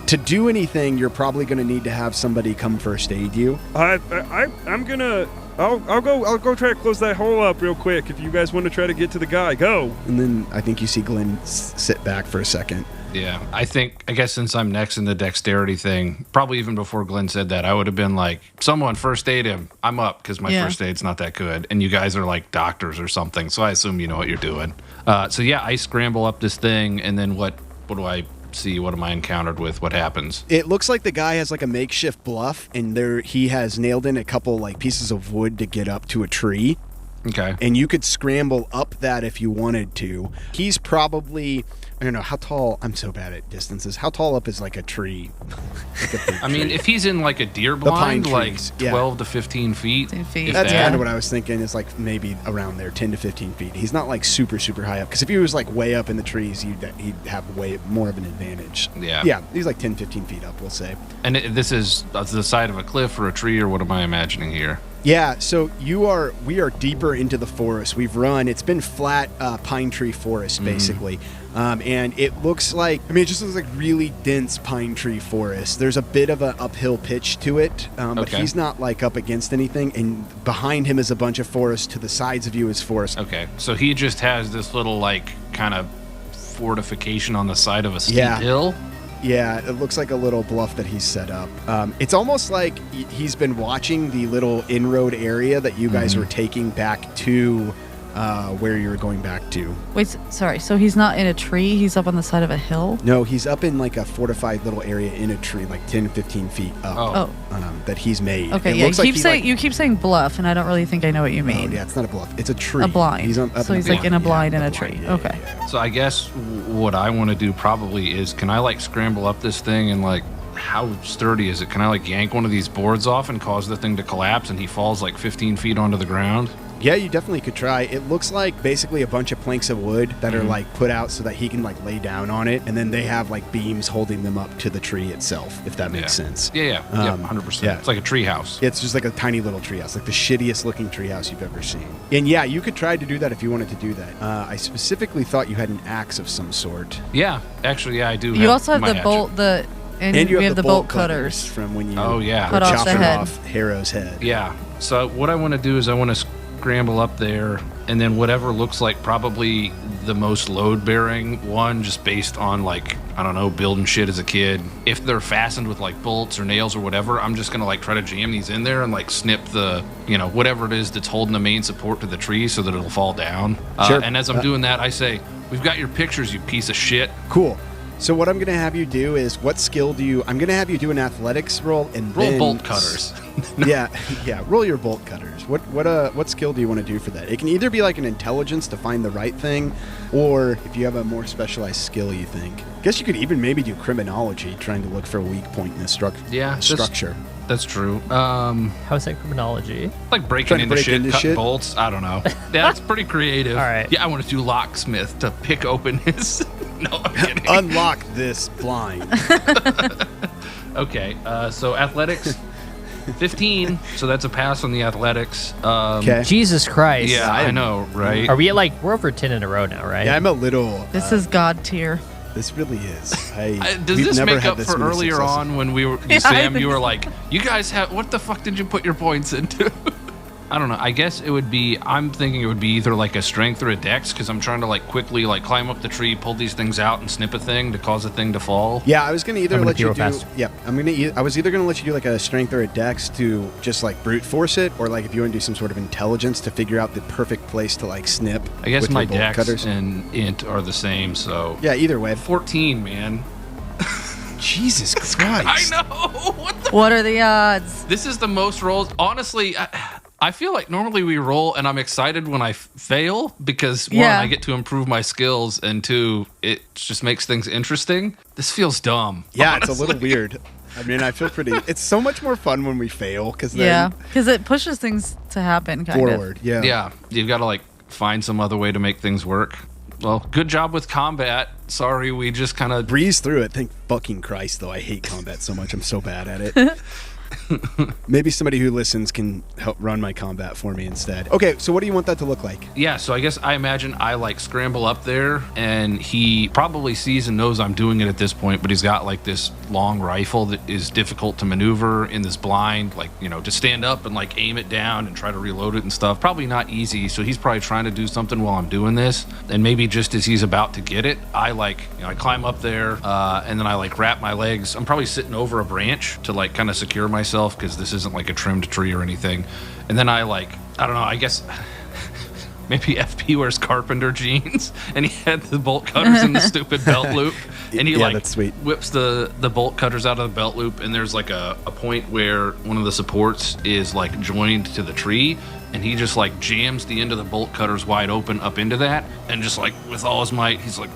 To do anything, you're probably going to need to have somebody come first aid you.
I'm gonna. I'll go try to close that hole up real quick. If you guys want to try to get to the guy, go.
And then I think you see Glenn sit back for a second.
Yeah, I guess since I'm next in the dexterity thing, probably even before Glenn said that, I would have been like, someone first aid him. I'm up because my first aid's not that good. And you guys are like doctors or something, so I assume you know what you're doing. So yeah, I scramble up this thing, and then what do I see? What am I encountered with? What happens?
It looks like the guy has like a makeshift bluff, and he has nailed in a couple like pieces of wood to get up to a tree.
Okay.
And you could scramble up that if you wanted to. He's probably, I don't know, how tall? I'm so bad at distances. How tall up is like a tree? Like a big
mean,
tree.
if he's in like a deer
The pine
blind, like
trees,
12 to 15 feet.
15 feet.
if
That's
that.
kind of what I was thinking, is like maybe around there, 10 to 15 feet. He's not like super, super high up. Because if he was like way up in the trees, he'd have way more of an advantage.
Yeah.
Yeah, he's like 10, 15 feet up, we'll say.
And this is the side of a cliff or a tree, or what am I imagining here?
Yeah, so we are deeper into the forest. We've run. It's been flat pine tree forest, basically. And it looks like, it just looks like really dense pine tree forest. There's a bit of an uphill pitch to it, but
Okay.
he's not like up against anything. And behind him is a bunch of forest. To the sides of you is forest.
Okay, so he just has this little like kind of fortification on the side of a steep
Yeah.
hill.
Yeah, it looks like a little bluff that he's set up. It's almost like he's been watching the little inroad area that you guys were taking back to where you were going back to.
Wait, sorry. So he's not in a tree. He's up on the side of a hill.
No, he's up in like a fortified little area in a tree, like 10, 15 feet up. That he's made.
Okay.
It
Yeah.
looks like
You keep saying bluff, and I don't really think I know what you
Oh,
mean.
yeah, it's not a bluff. It's a tree.
A blind.
He's up
So
in
he's
a
like in a blind
yeah,
in a tree.
blind, yeah,
Okay.
yeah.
So I guess what I want to do probably is, can I like scramble up this thing and like, how sturdy is it? Can I like yank one of these boards off and cause the thing to collapse and he falls like 15 feet onto the ground?
Yeah, you definitely could try. It looks like basically a bunch of planks of wood that are like put out so that he can like lay down on it, and then they have like beams holding them up to the tree itself, if that makes sense.
Yeah, 100%.
yeah.
It's like a tree house.
It's just like a tiny little treehouse, like the shittiest looking treehouse you've ever seen. And yeah, you could try to do that if you wanted to do that. I specifically thought you had an axe of some sort.
Yeah, actually, yeah, I do.
You also have
my
the
hatchet.
bolt. And
And you
we
have
have the bolt cutters.
from when you
Oh, yeah.
were
Cut off the
chopping
head.
off Harrow's head.
Yeah. So what I want to do is I want to scramble up there, and then whatever looks like probably the most load-bearing one, just based on like, I don't know, building shit as a kid. If they're fastened with like bolts or nails or whatever, I'm just gonna like try to jam these in there and like snip the, whatever it is that's holding the main support to the tree so that it'll fall down.
Sure.
And as I'm doing that, I say, "We've got your pictures, you piece of shit."
Cool. So what I'm going to have you do is, what skill do you... I'm going to have you do an athletics roll and
Roll
then...
bolt cutters.
yeah, roll your bolt cutters. What skill do you want to do for that? It can either be like an intelligence to find the right thing, or if you have a more specialized skill you think. I guess you could even maybe do criminology, trying to look for a weak point in the structure.
That's true.
How is that criminology?
Like breaking
Trying to
into
break
shit,
into
cutting
shit?
bolts. I don't know. Yeah, that's pretty creative.
All right.
Yeah, I want to do locksmith to pick open his. No, I'm kidding.
Unlock this blind.
Okay, so athletics, 15. So that's a pass on the athletics.
Okay.
Jesus Christ.
Yeah, I know, right?
Are we at like, we're over 10 in a row now, right?
Yeah, I'm a little...
This is God tier.
This really is.
Does
we've
this
never
make
had
up
this
for
many
earlier
successes.
on when we were,
I
Sam,
think
you were
so.
like, you guys have, what the fuck did you put your points into? I don't know. I guess it would be, I'm thinking it would be either like a strength or a dex, because I'm trying to like quickly like climb up the tree, pull these things out and snip a thing to cause a thing to fall.
Yeah, I was gonna either
I'm gonna
let you
hero
do.
fast.
Yeah, I was either gonna let you do like a strength or a dex to just like brute force it, or like if you want to do some sort of intelligence to figure out the perfect place to like snip.
I guess
with
my
your bolt
dex
cutters.
and int are the same, so.
Yeah, either way.
14, man.
Jesus Christ!
I know. What the?
What are the odds?
This is the most rolls. Honestly, I feel like normally we roll, and I'm excited when I fail because one,
Yeah.
I get to improve my skills, and two, it just makes things interesting. This feels dumb.
Yeah, it's a little
honestly.
weird. I mean, I feel pretty. It's so much more fun when we fail because
Yeah,
then
because it pushes things to happen, kind
forward.
of.
Yeah.
Yeah, you've got to like find some other way to make things work. Well, good job with combat. Sorry, we just kind of
Breeze through it. Thank fucking Christ, though. I hate combat so much. I'm so bad at it. Maybe somebody who listens can help run my combat for me instead. Okay, so what do you want that to look like?
Yeah, so I guess I imagine I like scramble up there, and he probably sees and knows I'm doing it at this point, but he's got like this long rifle that is difficult to maneuver in this blind, like, you know, to stand up and like aim it down and try to reload it and stuff. Probably not easy, so he's probably trying to do something while I'm doing this, and maybe just as he's about to get it, I like, you know, I climb up there, and then I like wrap my legs. I'm probably sitting over a branch to like kind of secure myself, because this isn't like a trimmed tree or anything. And then I like, I don't know, I guess maybe FP wears carpenter jeans and he had the bolt cutters in the stupid belt loop, and he like
that's sweet.
whips the bolt cutters out of the belt loop, and there's like a point where one of the supports is like joined to the tree, and he just like jams the end of the bolt cutters wide open up into that, and just like with all his might, he's like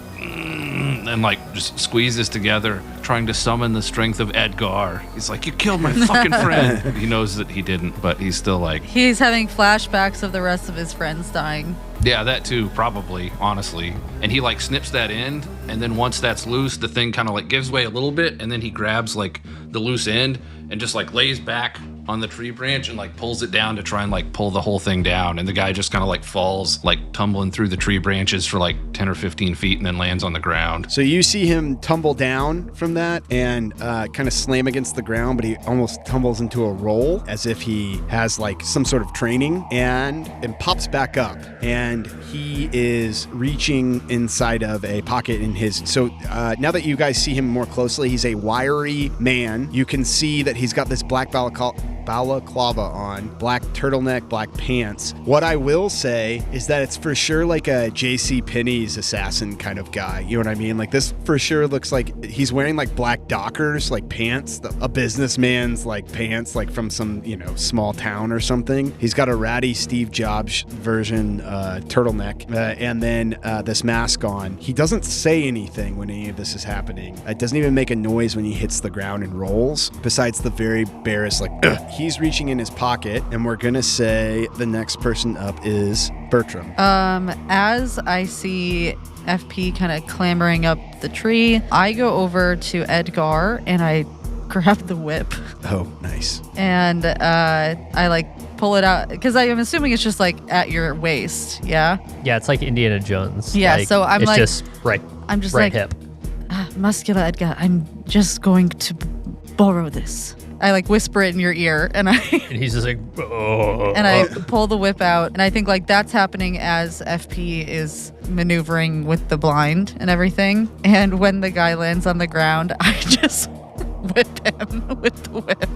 and like just squeezes together, trying to summon the strength of Edgar. He's like, you killed my fucking friend. He knows that he didn't, but he's still like,
He's having flashbacks of the rest of his friends dying.
yeah, that too, probably, honestly. And he like snips that end, and then once that's loose, the thing kind of like gives way a little bit, and then he grabs like the loose end and just like lays back on the tree branch and like pulls it down to try and like pull the whole thing down, and the guy just kind of like falls, like tumbling through the tree branches for like 10 or 15 feet and then lands on the ground.
So you see him tumble down from that and kind of slam against the ground, but he almost tumbles into a roll as if he has like some sort of training, and pops back up, and he is reaching inside of a pocket in his. So now that you guys see him more closely, he's a wiry man. You can see that he's got this black balaclava on, black turtleneck, black pants. What I will say is that it's for sure like a J.C. Penney's assassin kind of guy. You know what I mean? Like this for sure looks like he's wearing like black Dockers, like pants, a businessman's like pants, like from some, you know, small town or something. He's got a ratty Steve Jobs version turtleneck, and then this mask on. He doesn't say anything when any of this is happening. It doesn't even make a noise when he hits the ground and rolls, besides the very barest like ugh. He's reaching in his pocket, and we're gonna say the next person up is Bertram.
As I see FP kind of clambering up the tree, I go over to Edgar and I grab the whip.
Oh, nice.
And I like pull it out, because I'm assuming it's just like at your waist. Yeah.
Yeah, it's like Indiana Jones.
Yeah.
Like,
So I'm
it's
like,
just right.
I'm just
right
like,
hip.
Muscular Edgar, I'm just going to borrow this. I like whisper it in your ear, and
And he's just like, oh.
and I pull the whip out, and I think like that's happening as FP is maneuvering with the blind and everything. And when the guy lands on the ground, I just whip him with the whip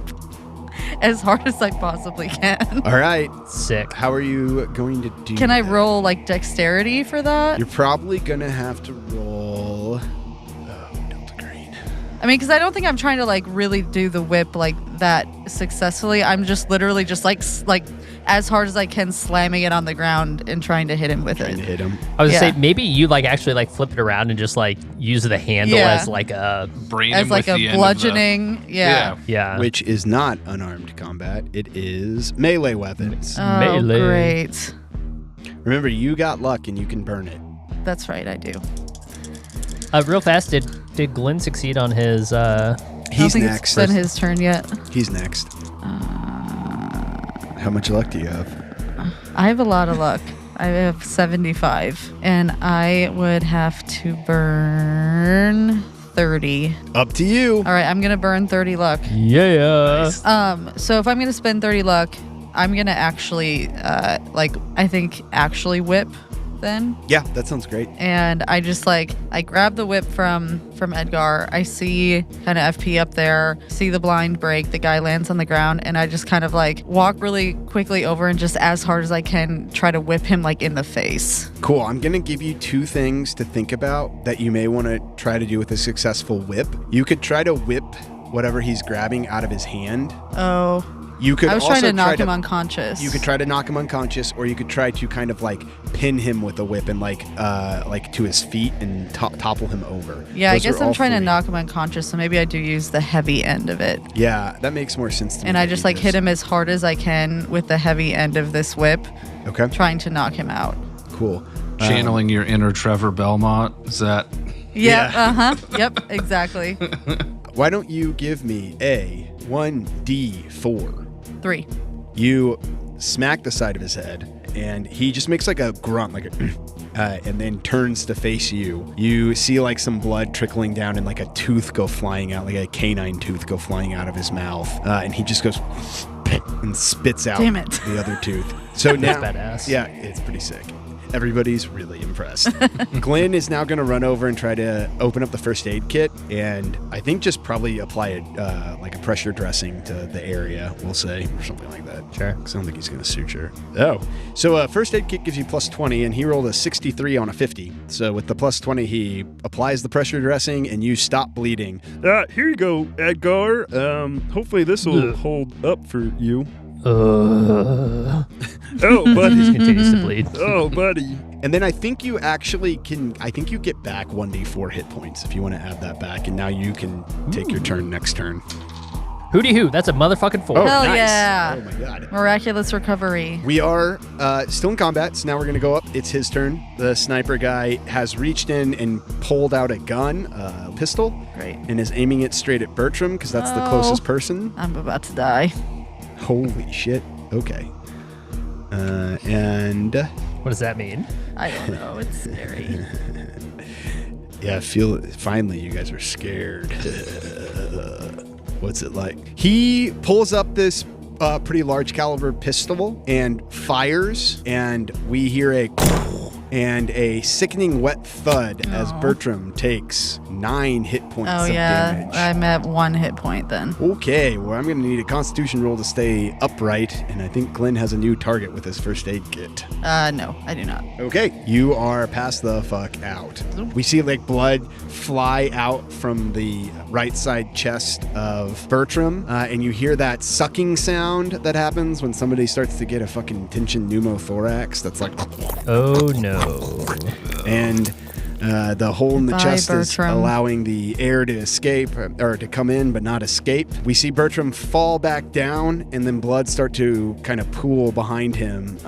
as hard as I possibly can.
All right.
Sick.
How are you going to do
Can I
that?
roll like dexterity for that?
You're probably gonna have to roll Delta Green.
I mean, because I don't think I'm trying to like really do the whip like that successfully. I'm just literally just like as hard as I can, slamming it on the ground and trying to hit him with
Trying to
it.
hit him.
I was
Yeah.
gonna say maybe you like actually like flip it around and just like use the handle
Yeah.
as like a
Brain
As
him
like
with
a
the end of the-
bludgeoning. Yeah.
yeah.
Which is not unarmed combat. It is melee weapons.
Oh,
Melee.
great.
Remember, you got luck and you can burn it.
That's right, I do.
Real fast, did Glenn succeed on his?
I don't
He's
think
next.
it's been his turn yet.
He's next. How much luck do you have?
I have a lot of luck. I have 75, and I would have to burn 30.
Up to you.
All right, I'm gonna burn 30 luck.
Yeah.
So if I'm gonna spend 30 luck, I'm gonna actually, I think actually whip then.
Yeah, that sounds great.
And I just like, I grab the whip from Edgar. I see kind of FP up there, see the blind break, the guy lands on the ground, and I just kind of like walk really quickly over and just as hard as I can try to whip him like in the face.
Cool. I'm going to give you two things to think about that you may want to try to do with a successful whip. You could try to whip whatever he's grabbing out of his hand.
Oh,
You could
I was
also
trying to knock him unconscious.
You could try to knock him unconscious, or you could try to kind of like pin him with a whip and like to his feet and topple him over.
Yeah,
Those
I guess
are
I'm
all
trying to
three.
knock him unconscious, so maybe I do use the heavy end of it.
Yeah, that makes more sense to me.
And I
that
just
you
like hit him as hard as I can with the heavy end of this whip,
Okay,
trying to knock him out.
cool.
Channeling your inner Trevor Belmont. Is that?
Yeah, yep, exactly.
Why don't you give me a 1d4.
3.
You smack the side of his head, and he just makes like a grunt, like a and then turns to face you. You see like some blood trickling down and like a tooth go flying out, like a canine tooth go flying out of his mouth. And he just goes and spits out
Damn it.
the other tooth. So now,
badass.
yeah, it's pretty sick. Everybody's really impressed. Glenn is now going to run over and try to open up the first aid kit, and I think just probably apply like a pressure dressing to the area, we'll say, or something like that.
Sure.
Because I don't think he's going to suture. Oh. So first aid kit gives you plus 20, and he rolled a 63 on a 50. So with the plus 20, he applies the pressure dressing, and you stop bleeding.
Here you go, Edgar. Hopefully this will hold up for you.
Oh,
buddy.
just continues to bleed.
Oh, buddy.
And then I think you actually I think you get back 1d4 hit points if you want to add that back, and now you can take your turn next turn.
Hooty hoo, that's a motherfucking 4.
Hell
nice.
yeah.
Oh my god.
Miraculous recovery.
We are still in combat, so now we're going to go up. It's his turn. The sniper guy has reached in and pulled out a gun, a pistol,
Great.
and is aiming it straight at Bertram because that's the
Oh.
closest person.
I'm about to die.
Holy shit. Okay. And
What does that mean?
I don't know. It's scary.
yeah, I feel finally you guys are scared. What's it like? He pulls up this pretty large caliber pistol and fires, and we hear a sickening wet thud as Bertram takes 9 hit points
Oh,
of
yeah.
damage.
I'm at 1 hit point then.
Okay, well, I'm going to need a constitution roll to stay upright, and I think Glenn has a new target with his first aid kit.
No, I do not.
Okay, you are passed the fuck out. We see like blood fly out from the right side chest of Bertram, and you hear that sucking sound that happens when somebody starts to get a fucking tension pneumothorax. That's like,
Oh no.
and the hole in the
Goodbye,
chest is
Bertram.
allowing the air to escape, or to come in but not escape. We see Bertram fall back down, and then blood start to kind of pool behind him.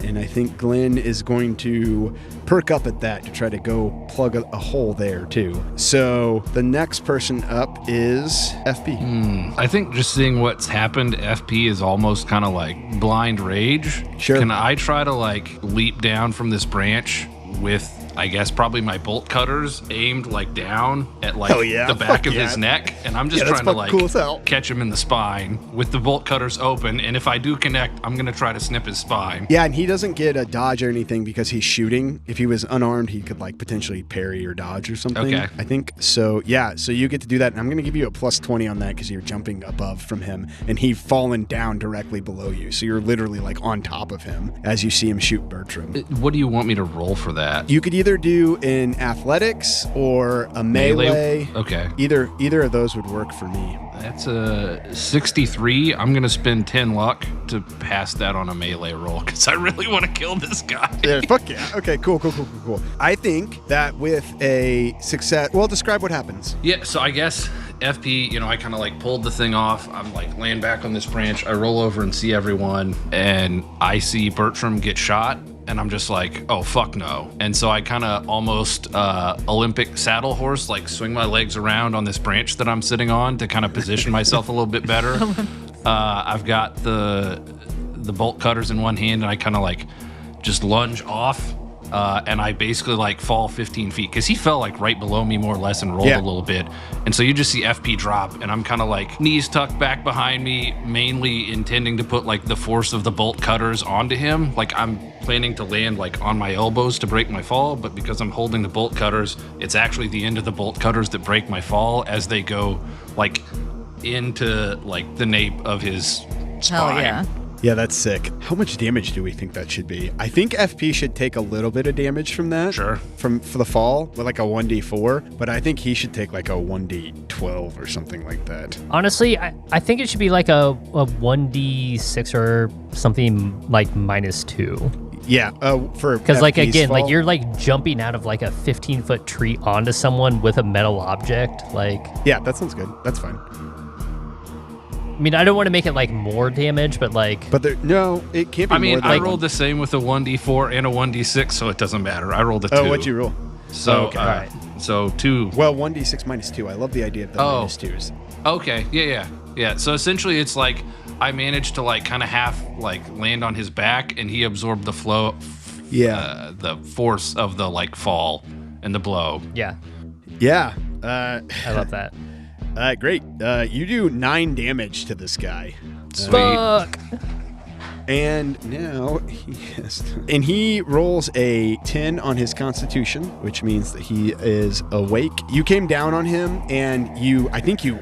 And I think Glenn is going to perk up at that to try to go plug a hole there too. So the next person up is FP.
I think just seeing what's happened, FP is almost kind of like blind rage.
Sure.
Can I try to like leap down from this branch with, I guess, probably my bolt cutters aimed like down at like
Hell yeah.
the back
Fuck
of
yeah.
his neck? And I'm just
Yeah, that's
trying to
fucking
like
cool as hell.
catch him in the spine with the bolt cutters open. And if I do connect, I'm going to try to snip his spine.
Yeah, and he doesn't get a dodge or anything because he's shooting. If he was unarmed, he could like potentially parry or dodge or something.
Okay.
I think so. Yeah, so you get to do that, and I'm going to give you a plus 20 on that because you're jumping above from him, and he's fallen down directly below you. So you're literally like on top of him as you see him shoot Bertram.
What do you want me to roll for that?
You could either do an athletics or a melee.
Okay.
Either of those would work for me.
That's a 63. I'm going to spend 10 luck to pass that on a melee roll because I really want to kill this guy.
Yeah, fuck yeah. Okay, cool. I think that with a success, well, describe what happens.
Yeah, so I guess FP, I kind of like pulled the thing off. I'm like laying back on this branch. I roll over and see everyone, and I see Bertram get shot. And I'm just like, oh, fuck no. And so I kind of almost Olympic saddle horse, like swing my legs around on this branch that I'm sitting on to kind of position myself a little bit better. I've got the bolt cutters in one hand, and I kind of like just lunge off. And I basically like fall 15 feet because he fell like right below me more or less and rolled a little bit. And so you just see FP drop, and I'm kind of like knees tucked back behind me, mainly intending to put like the force of the bolt cutters onto him. Like I'm planning to land like on my elbows to break my fall, but because I'm holding the bolt cutters, it's actually the end of the bolt cutters that break my fall as they go like into like the nape of his spine.
Hell yeah.
Yeah, that's sick. How much damage do we think that should be? I think FP should take a little bit of damage from that.
Sure.
For the fall, with like a 1d4, but I think he should take like a 1d12 or something like that.
Honestly, I think it should be like a 1d6 or something like -2.
Yeah, for
Because like
FP's
again, like
fall.
you're like jumping out of like a 15-foot tree onto someone with a metal object. Like,
Yeah, that sounds good. That's fine.
I mean, I don't want to make it like more damage, but like,
But no, it can't be
I mean,
more than
I
one.
rolled the same with a 1d4 and a 1d6, so it doesn't matter. I rolled a 2.
Oh, what'd you roll?
So,
Oh, okay.
so 2.
Well, 1d6 -2. I love the idea of the
Oh.
-2s.
Okay, yeah. Yeah, so essentially it's like I managed to like kind of half like land on his back and he absorbed the flow, the force of the like fall and the blow.
Yeah.
Yeah.
I love that.
Great. You do 9 damage to this guy.
Fuck.
And now he rolls a 10 on his constitution, which means that he is awake. You came down on him and I think you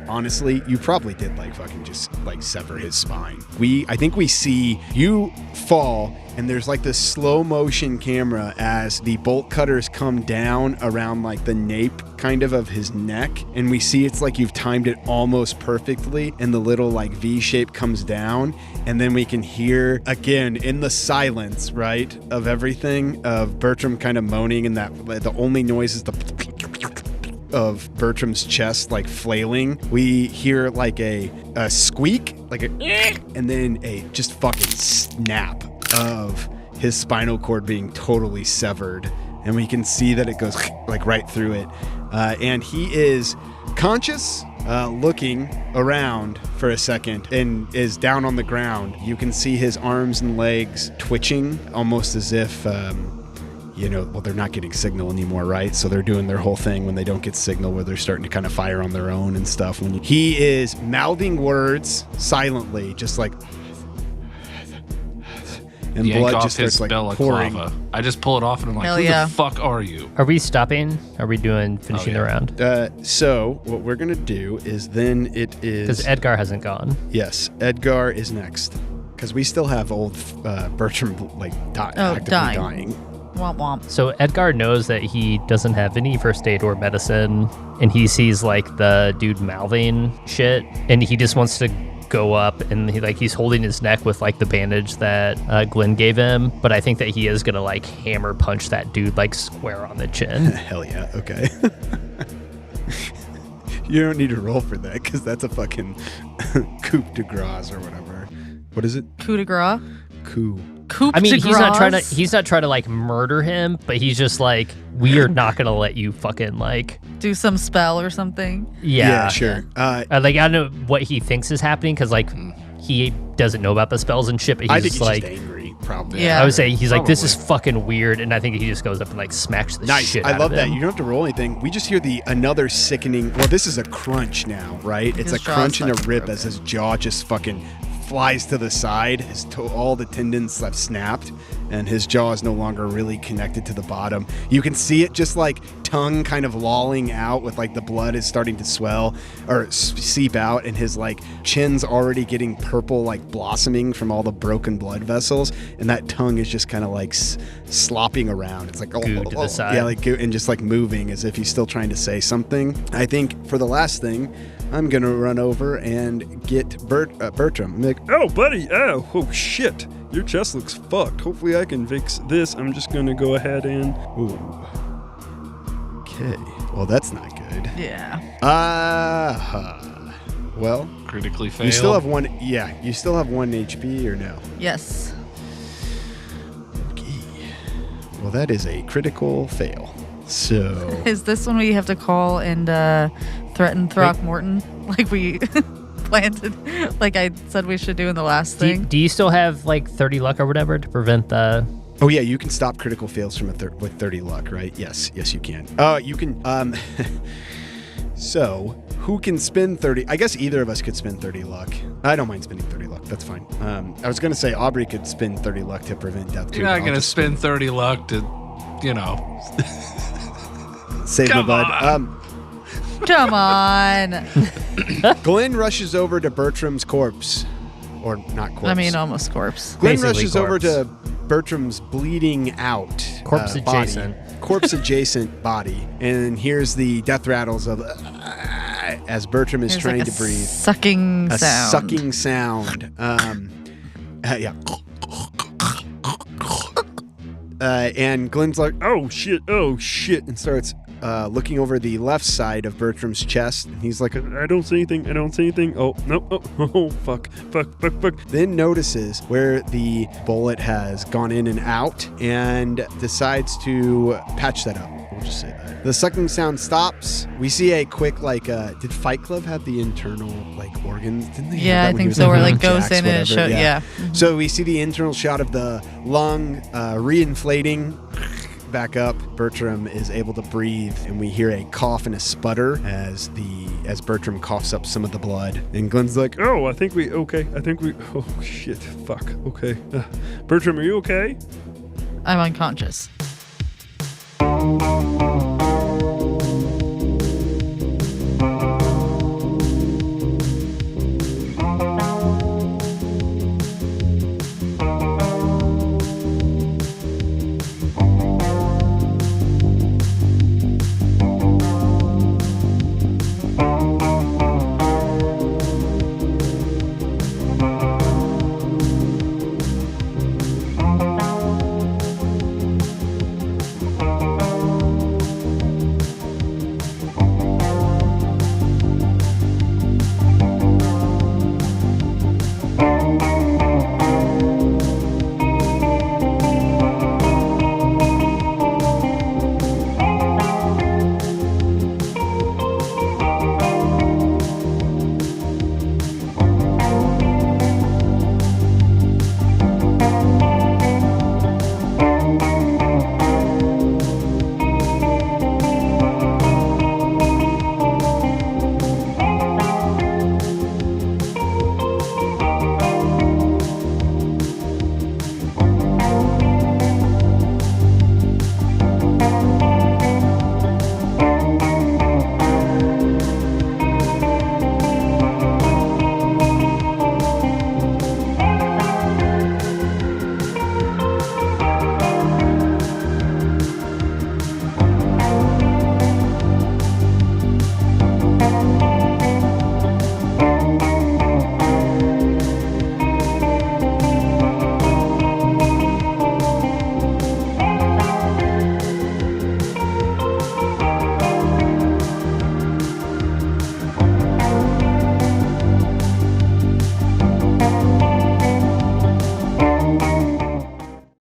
probably did like fucking just like sever his spine. I think we see you fall and there's like this slow motion camera as the bolt cutters come down around like the nape kind of his neck. And we see it's like you've timed it almost perfectly and the little like V shape comes down. And then we can hear again in the silence, right, of everything, of Bertram kind of moaning, and that the only noise is the of Bertram's chest like flailing. We hear like a squeak, like a, and then a just fucking snap of his spinal cord being totally severed. And we can see that it goes like right through it. And he is conscious, looking around for a second, and is down on the ground. You can see his arms and legs twitching, almost as if, they're not getting signal anymore, right? So they're doing their whole thing when they don't get signal, where they're starting to kind of fire on their own and stuff. He is mouthing words silently, just like... And
Yank
blood
off
just
his
starts like pouring.
balaclava. I just pull it off and I'm like,
Hell
who
yeah.
the fuck are you?
Are we stopping? Are we finishing the round?
So what we're gonna do is then it is
Because Edgar hasn't gone.
Yes, Edgar is next. Because we still have old Bertram actively dying.
Womp womp.
So Edgar knows that he doesn't have any first aid or medicine, and he sees like the dude mouthing shit, and he just wants to go up, and he's holding his neck with like the bandage that Glenn gave him, but I think that he is gonna like hammer punch that dude like square on the chin.
Hell yeah, okay. You don't need to roll for that, because that's a fucking coup de grace or whatever. What is it?
Coup de grace?
Coup.
Coup
I mean,
de
he's not
grace?
trying to like murder him, but he's just like, we are not gonna let you fucking like
Do some spell or something.
Yeah, sure.
I don't know what he thinks is happening, because like he doesn't know about the spells and shit, but he's
I think
just
he's
like
just angry, probably.
Yeah.
I would say he's like, this is
Probably.
fucking weird, and I think he just goes up and like smacks the
Nice.
shit
I
out
love
of
that.
him.
You don't have to roll anything. We just hear another sickening. Well, this is a crunch now, right? It's
His
a
jaw's
crunch and a
fucking
rip
broken.
as his jaw just fucking flies to the side. All the tendons have snapped, and his jaw is no longer really connected to the bottom. You can see it just like tongue kind of lolling out, with like the blood is starting to swell or seep out, and his like chin's already getting purple, like blossoming from all the broken blood vessels, and that tongue is just kind of like slopping around. It's like
Goo to the side.
yeah, like and just like moving as if he's still trying to say something. I think for the last thing, I'm gonna run over and get Bertram. I'm like,
Oh, buddy. Oh, shit. Your chest looks fucked. Hopefully I can fix this. I'm just going to go ahead and...
ooh. Okay. Well, that's not good.
Yeah.
Well,
Critically failed.
you still have one. Yeah, you still have 1 HP or no?
Yes.
Okay. Well, that is a critical fail. So
Is this when we have to call and threaten Throckmorton like we planted, like I said we should do in the last thing?
Do you still have like 30 luck or whatever to prevent the...
oh yeah, you can stop critical fails from with 30 luck, right? Yes, you can. You can. So who can spend 30? I guess either of us could spend 30 luck. I don't mind spending 30 luck. That's fine. I was gonna say Aubrey could spend 30 luck to prevent death too.
You're
but
not
I'll
going to
just
spend 30 luck to,
save my
Come
bud.
on.
Come on.
Glenn rushes over to Bertram's corpse, or not corpse.
I mean, almost corpse.
Glenn
Basically
rushes over
corpse.
to Bertram's bleeding out
Corpse
body.
adjacent.
Corpse adjacent body, and here's the death rattles of as Bertram is
There's
trying
like a
to breathe.
sucking
A
sound.
sucking sound. Yeah. And Glenn's like,
Oh, shit. Oh, shit.
and starts looking over the left side of Bertram's chest, and he's like,
I don't see anything. I don't see anything. Oh, no. Oh, fuck.
then notices where the bullet has gone in and out, and decides to patch that up. We'll just say that. The sucking sound stops. We see a quick, did Fight Club have the internal, organs? Didn't they?
Yeah,
have that
I
when he
think
was
so. Where
in
goes
Jax,
in and it
whatever?
shows. Yeah.
So we see the internal shot of the lung reinflating back up. Bertram is able to breathe, and we hear a cough and a sputter as Bertram coughs up some of the blood. And Glenn's like,
Oh, I think we. Oh, shit. Fuck. Okay. Bertram, are you okay?
I'm unconscious.